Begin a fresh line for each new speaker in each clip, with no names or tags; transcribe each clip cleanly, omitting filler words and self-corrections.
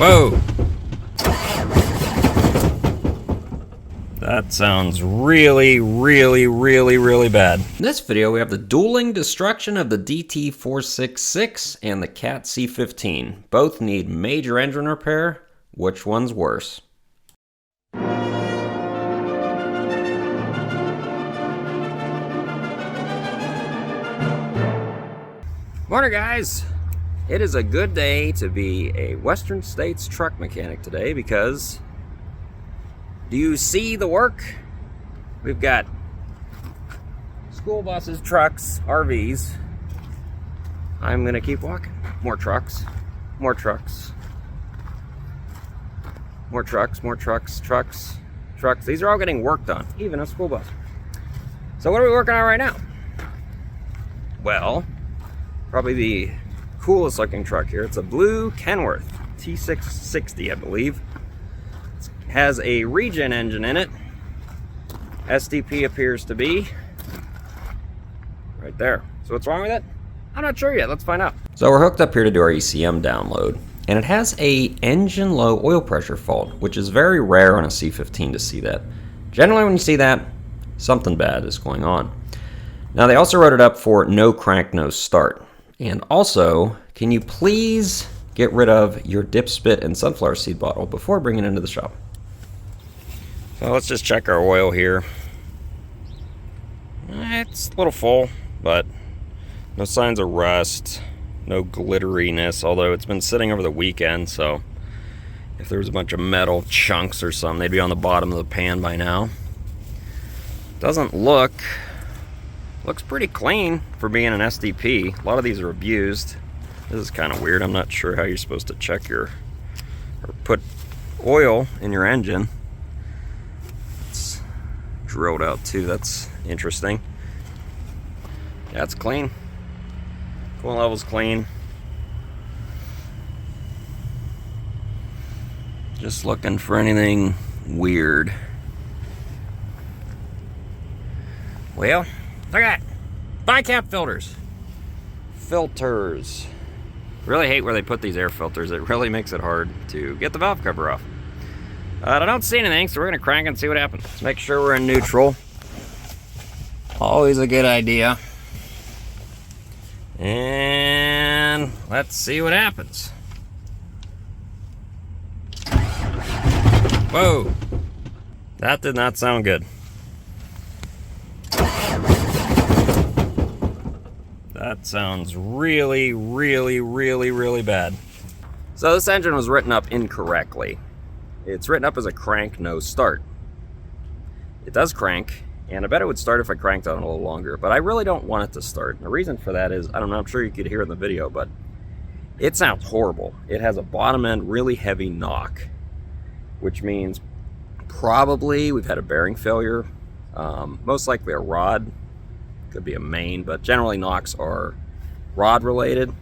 Whoa! That sounds really bad. In this video, we have the dueling destruction of the DT466 and the Cat C15. Both need major engine repair. Which one's worse? Morning, guys! It is a good day to be a Western States truck mechanic today because do you see the work? We've got school buses, trucks, RVs. I'm gonna keep walking. More trucks, more trucks, more trucks, more trucks, trucks, trucks. These are all getting worked on, even a school bus. So what are we working on right now? Well, probably the coolest looking truck here. It's a blue Kenworth T660, I believe. Has a regen engine in it. SDP appears to be right there. So what's wrong with it? I'm not sure yet. Let's find out. So we're hooked up here to do our ECM download, and it has a engine low oil pressure fault, which is very rare on a C15 to see that. Generally when you see that, something bad is going on. Now they also wrote it up for no crank, no start. And also, can you please get rid of your dip spit and sunflower seed bottle before bringing it into the shop? So let's just check our oil here. It's a little full, but no signs of rust, no glitteriness, although it's been sitting over the weekend, so if there was a bunch of metal chunks or something, they'd be on the bottom of the pan by now. Doesn't looks pretty clean for being an SDP. A lot of these are abused. This is kind of weird. I'm not sure how you're supposed to check or put oil in your engine. It's drilled out too. That's interesting. Yeah, it's clean. Coolant level's clean. Just looking for anything weird. Well, look at that. Bicap filters. Filters. Really hate where they put these air filters. It really makes it hard to get the valve cover off. I don't see anything, so we're going to crank and see what happens. Let's make sure we're in neutral. Always a good idea. And let's see what happens. Whoa. That did not sound good. That sounds really bad. So this engine was written up incorrectly. It's written up as a crank, no start. It does crank, and I bet it would start if I cranked on it a little longer, but I really don't want it to start. And the reason for that is, I don't know, I'm sure you could hear in the video, but it sounds horrible. It has a bottom end, really heavy knock, which means probably we've had a bearing failure, most likely a rod. Could be a main, but generally knocks are rod related.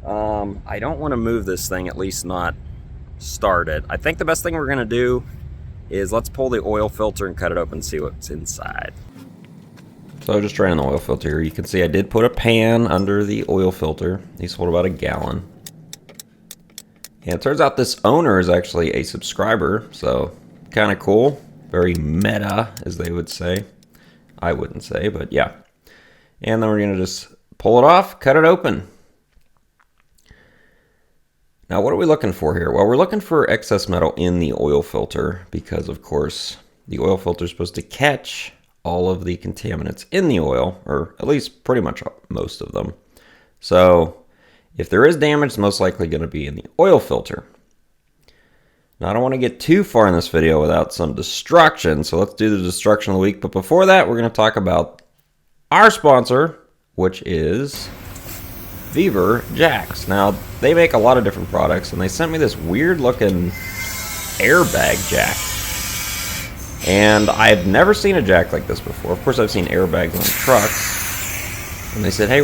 I don't want to move this thing, at least not start it. I think the best thing we're going to do is let's pull the oil filter and cut it open and see what's inside. So just trying the oil filter here. You can see I did put a pan under the oil filter. These hold about a gallon. And it turns out this owner is actually a subscriber, so kind of cool. Very meta, as they would say. I wouldn't say, but yeah. And then we're going to just pull it off, cut it open. Now, what are we looking for here? Well, we're looking for excess metal in the oil filter because, of course, the oil filter is supposed to catch all of the contaminants in the oil, or at least pretty much most of them. So if there is damage, it's most likely going to be in the oil filter. Now, I don't want to get too far in this video without some destruction, so let's do the destruction of the week. But before that, we're going to talk about our sponsor, which is VEVOR jacks. Now, they make a lot of different products, and they sent me this weird-looking airbag jack. And I've never seen a jack like this before. Of course, I've seen airbags on trucks. And they said, hey,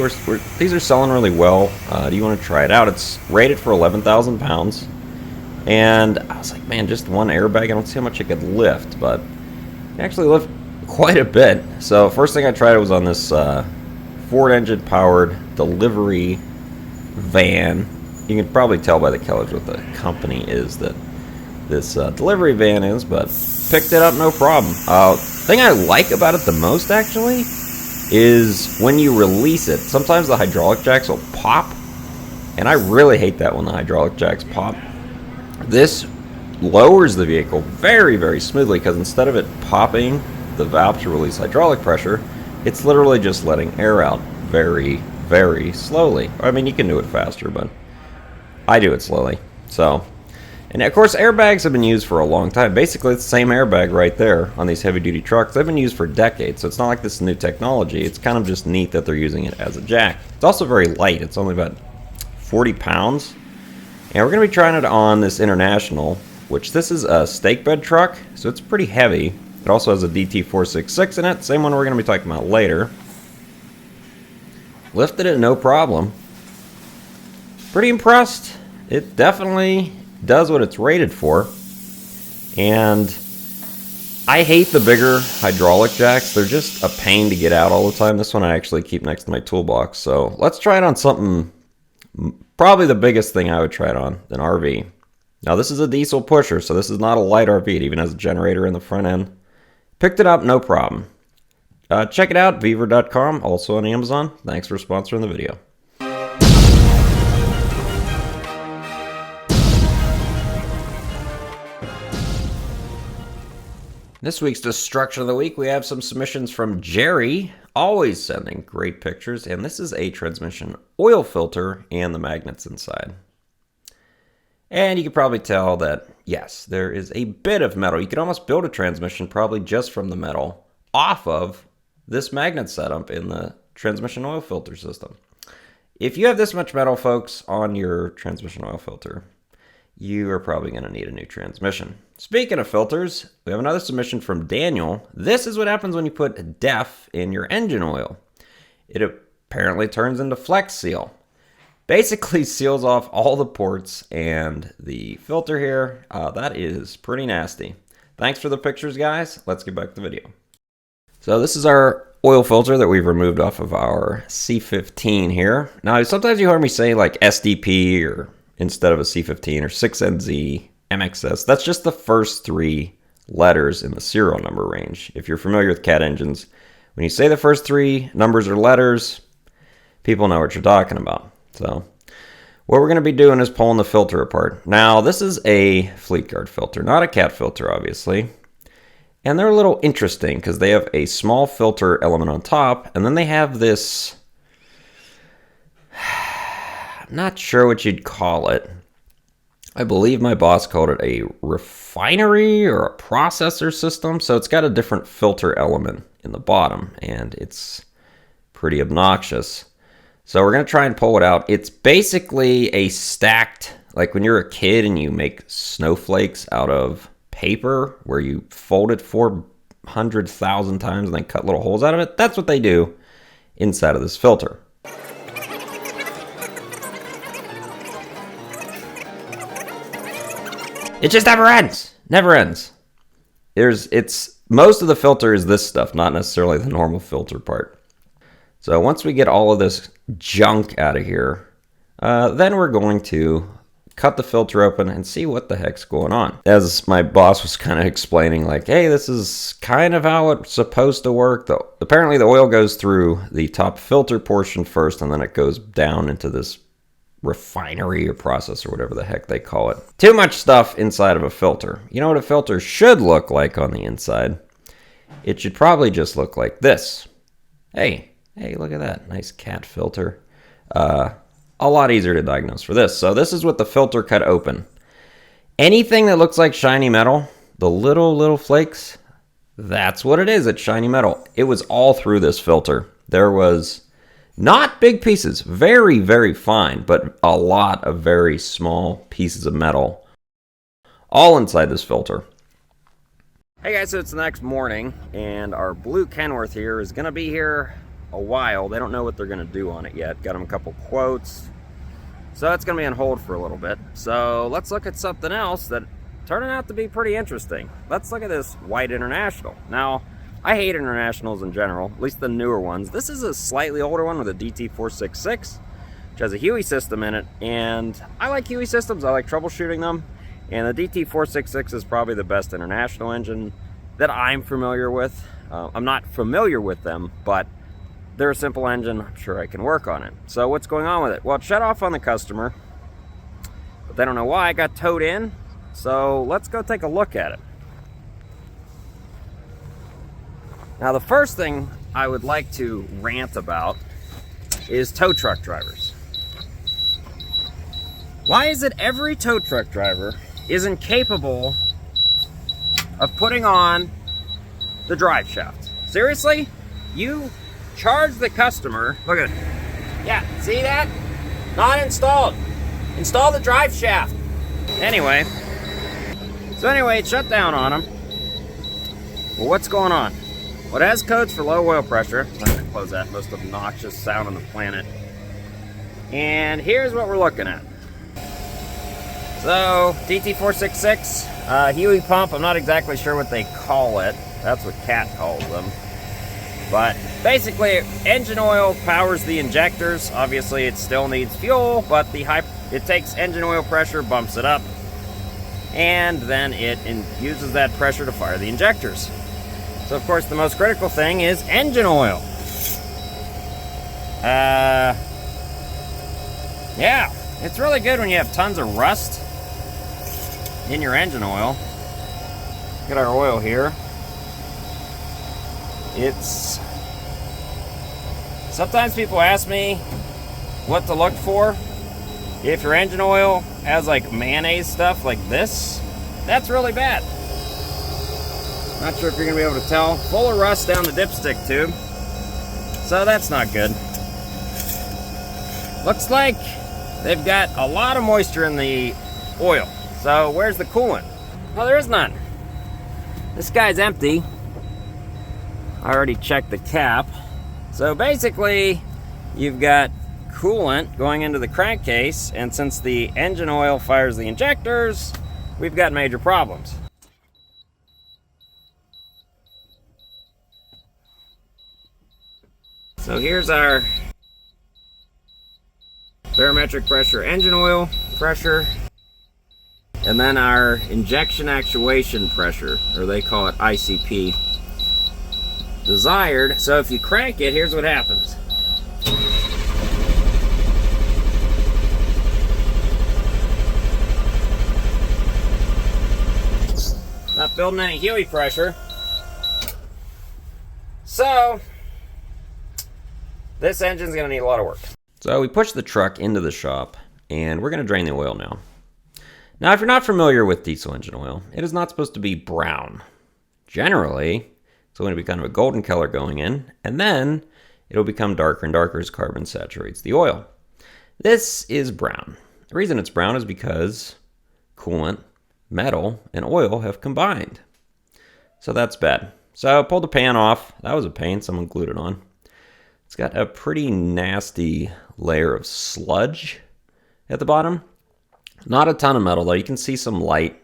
these are selling really well. Do you want to try it out? It's rated for 11,000 pounds. And I was like, man, just one airbag, I don't see how much it could lift, but it actually lift quite a bit. So first thing I tried was on this Ford engine powered delivery van. You can probably tell by the colors what the company is that this delivery van is, but picked it up no problem. Thing I like about it the most, actually, is when you release it, sometimes the hydraulic jacks will pop, and I really hate that when the hydraulic jacks pop. This lowers the vehicle very, very smoothly, because instead of it popping the valve to release hydraulic pressure, it's literally just letting air out very, very slowly. I mean, you can do it faster, but I do it slowly. So, and of course, airbags have been used for a long time. Basically, it's the same airbag right there on these heavy-duty trucks. They've been used for decades, so it's not like this is new technology. It's kind of just neat that they're using it as a jack. It's also very light. It's only about 40 pounds. And we're going to be trying it on this International, which this is a stake bed truck, so it's pretty heavy. It also has a DT466 in it, same one we're going to be talking about later. Lifted it no problem. Pretty impressed. It definitely does what it's rated for. And I hate the bigger hydraulic jacks. They're just a pain to get out all the time. This one I actually keep next to my toolbox. So let's try it on something, probably the biggest thing I would try it on, an RV. Now this is a diesel pusher, so this is not a light RV. It even has a generator in the front end. Picked it up, no problem. Check it out, VEVOR.com, also on Amazon. Thanks for sponsoring the video. This week's Destruction of the Week, we have some submissions from Jerry, always sending great pictures, and this is a transmission oil filter and the magnets inside. And you can probably tell that, yes, there is a bit of metal. You could almost build a transmission probably just from the metal off of this magnet setup in the transmission oil filter system. If you have this much metal, folks, on your transmission oil filter, you are probably going to need a new transmission. Speaking of filters, we have another submission from Daniel. This is what happens when you put DEF in your engine oil. It apparently turns into Flex Seal. Basically seals off all the ports and the filter here. That is pretty nasty. Thanks for the pictures, guys. Let's get back to the video. So this is our oil filter that we've removed off of our C15 here. Now, sometimes you hear me say like SDP or instead of a C15 or 6NZ, MXS. That's just the first 3 letters in the serial number range. If you're familiar with Cat engines, when you say the first 3 numbers or letters, people know what you're talking about. So what we're going to be doing is pulling the filter apart. Now, this is a Fleet Guard filter, not a Cat filter, obviously. And they're a little interesting because they have a small filter element on top, and then they have this, I'm not sure what you'd call it. I believe my boss called it a refinery or a processor system. So it's got a different filter element in the bottom, and it's pretty obnoxious. So we're going to try and pull it out. It's basically a stacked, like when you're a kid and you make snowflakes out of paper where you fold it 400,000 times and then cut little holes out of it. That's what they do inside of this filter. It just never ends. Never ends. Most of the filter is this stuff, not necessarily the normal filter part. So once we get all of this junk out of here, then we're going to cut the filter open and see what the heck's going on. As my boss was kind of explaining, like, hey, this is kind of how it's supposed to work. Though apparently the oil goes through the top filter portion first, and then it goes down into this refinery or process or whatever the heck they call it. Too much stuff inside of a filter. You know what a filter should look like on the inside? It should probably just look like this. Hey, look at that. Nice Cat filter. A lot easier to diagnose for this. So this is what the filter cut open. Anything that looks like shiny metal, the little flakes, that's what it is. It's shiny metal. It was all through this filter. There was not big pieces, very, very fine, but a lot of very small pieces of metal all inside this filter. Hey guys, so it's the next morning, and our blue Kenworth here is gonna be here a while. They don't know what they're gonna do on it yet. Got them a couple quotes, so it's gonna be on hold for a little bit. So let's look at something else that turning out to be pretty interesting. Let's look at this white International. Now, I hate Internationals in general, at least the newer ones. This is a slightly older one with a DT466. which has a Huey system in it, and I like Huey systems. I like troubleshooting them, and the DT466 is probably the best International engine that I'm familiar with. I'm not familiar with them, but they're a simple engine. I'm sure I can work on it. So what's going on with it? Well, it shut off on the customer, but they don't know why. It got towed in, so let's go take a look at it. Now, the first thing I would like to rant about is tow truck drivers. Why is it every tow truck driver is incapable of putting on the drive shaft? Seriously? You charge the customer. Look at it. Yeah, see that? Not installed. Install the drive shaft. Anyway, it shut down on them. Well, what's going on? Well, it has codes for low oil pressure. I'm going to close that. Most obnoxious sound on the planet. And here's what we're looking at. So, DT466, Huey pump. I'm not exactly sure what they call it. That's what Cat calls them. But basically, engine oil powers the injectors. Obviously, it still needs fuel, but it takes engine oil pressure, bumps it up, and then it uses that pressure to fire the injectors. So, of course, the most critical thing is engine oil. Yeah, it's really good when you have tons of rust in your engine oil. Look at our oil here. Sometimes people ask me what to look for. If your engine oil has like mayonnaise stuff like this, that's really bad. Not sure if you're gonna be able to tell. Full of rust down the dipstick tube. So that's not good. Looks like they've got a lot of moisture in the oil. So where's the coolant? Well, there is none. This guy's empty. I already checked the cap. So basically, you've got coolant going into the crankcase, and since the engine oil fires the injectors, we've got major problems. So here's our barometric pressure engine oil pressure, and then our injection actuation pressure, or they call it ICP, desired. So if you crank it, here's what happens. Not building any Huey pressure. So this engine's gonna need a lot of work. So we pushed the truck into the shop, and we're gonna drain the oil now. Now, if you're not familiar with diesel engine oil, it is not supposed to be brown. Generally, it's going to be kind of a golden color going in, and then it'll become darker and darker as carbon saturates the oil. This is brown. The reason it's brown is because coolant, metal, and oil have combined. So that's bad. So I pulled the pan off. That was a pain. Someone glued it on. It's got a pretty nasty layer of sludge at the bottom. Not a ton of metal, though. You can see some light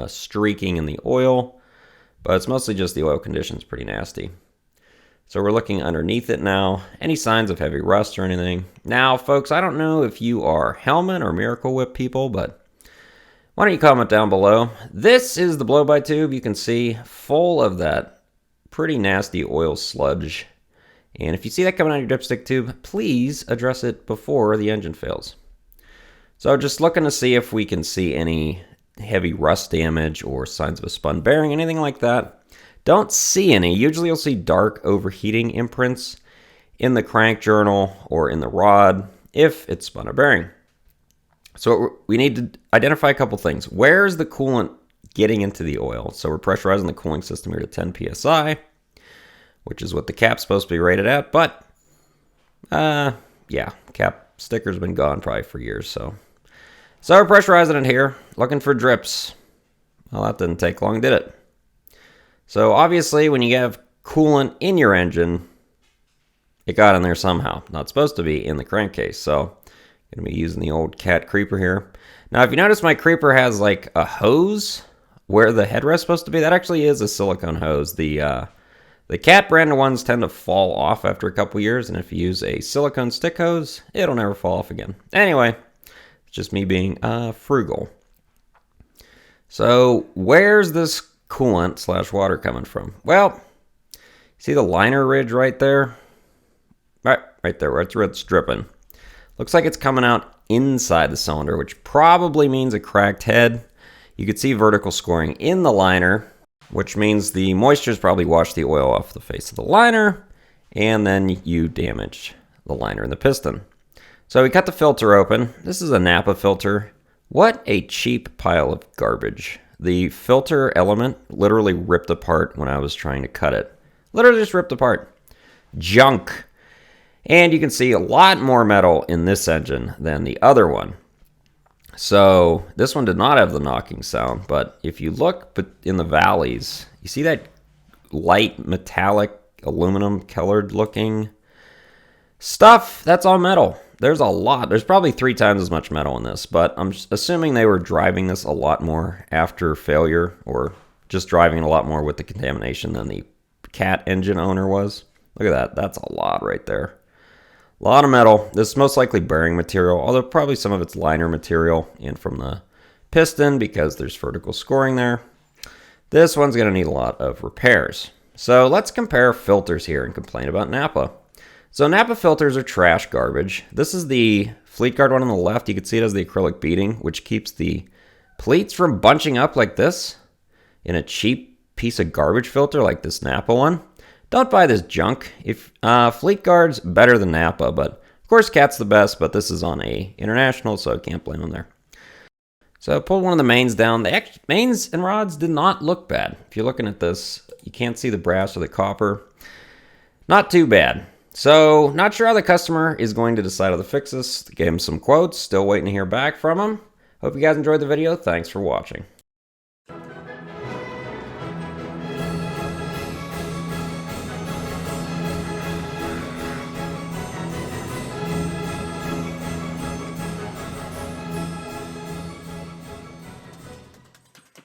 streaking in the oil, but it's mostly just the oil condition's pretty nasty. So we're looking underneath it now. Any signs of heavy rust or anything? Now, folks, I don't know if you are Hellman or Miracle Whip people, but why don't you comment down below? This is the blow-by tube. You can see full of that pretty nasty oil sludge. And if you see that coming out of your dipstick tube, please address it before the engine fails. So just looking to see if we can see any heavy rust damage or signs of a spun bearing, anything like that. Don't see any. Usually you'll see dark overheating imprints in the crank journal or in the rod if it's spun a bearing. So we need to identify a couple things. Where's the coolant getting into the oil? So we're pressurizing the cooling system here to 10 psi, which is what the cap's supposed to be rated at. But, yeah, cap sticker's been gone probably for years, so we're pressurizing it here, looking for drips. Well, that didn't take long, did it? So obviously, when you have coolant in your engine, it got in there somehow. Not supposed to be in the crankcase, so I'm gonna be using the old Cat creeper here. Now, if you notice, my creeper has like a hose where the headrest's supposed to be. That actually is a silicone hose. The The Cat branded ones tend to fall off after a couple years, and if you use a silicone stick hose, it'll never fall off again. Anyway, it's just me being frugal. So where's this coolant / water coming from? Well, see the liner ridge right there? Right there where it's dripping. Looks like it's coming out inside the cylinder, which probably means a cracked head. You could see vertical scoring in the liner, which means the moisture's probably washed the oil off the face of the liner, and then you damaged the liner and the piston. So we cut the filter open. This is a Napa filter. What a cheap pile of garbage. The filter element literally ripped apart when I was trying to cut it. Literally just ripped apart. Junk. And you can see a lot more metal in this engine than the other one. So this one did not have the knocking sound, but if you look in the valleys, you see that light metallic aluminum colored looking stuff? That's all metal. There's a lot. There's probably 3 times as much metal in this, but I'm assuming they were driving this a lot more after failure, or just driving a lot more with the contamination than the Cat engine owner was. Look at that. That's a lot right there. A lot of metal. This is most likely bearing material, although probably some of it's liner material and from the piston because there's vertical scoring there. This one's going to need a lot of repairs. So let's compare filters here and complain about Napa. So Napa filters are trash garbage. This is the Fleetguard one on the left. You can see it has the acrylic beading, which keeps the pleats from bunching up like this in a cheap piece of garbage filter like this Napa one. Don't buy this junk. If Fleetguard's better than Napa, but of course Cat's the best, but this is on a International, so I can't blame them there. So I pulled one of the mains down. The mains and rods did not look bad. If you're looking at this, you can't see the brass or the copper. Not too bad. So not sure how the customer is going to decide how to fix this. Gave him some quotes. Still waiting to hear back from him. Hope you guys enjoyed the video. Thanks for watching.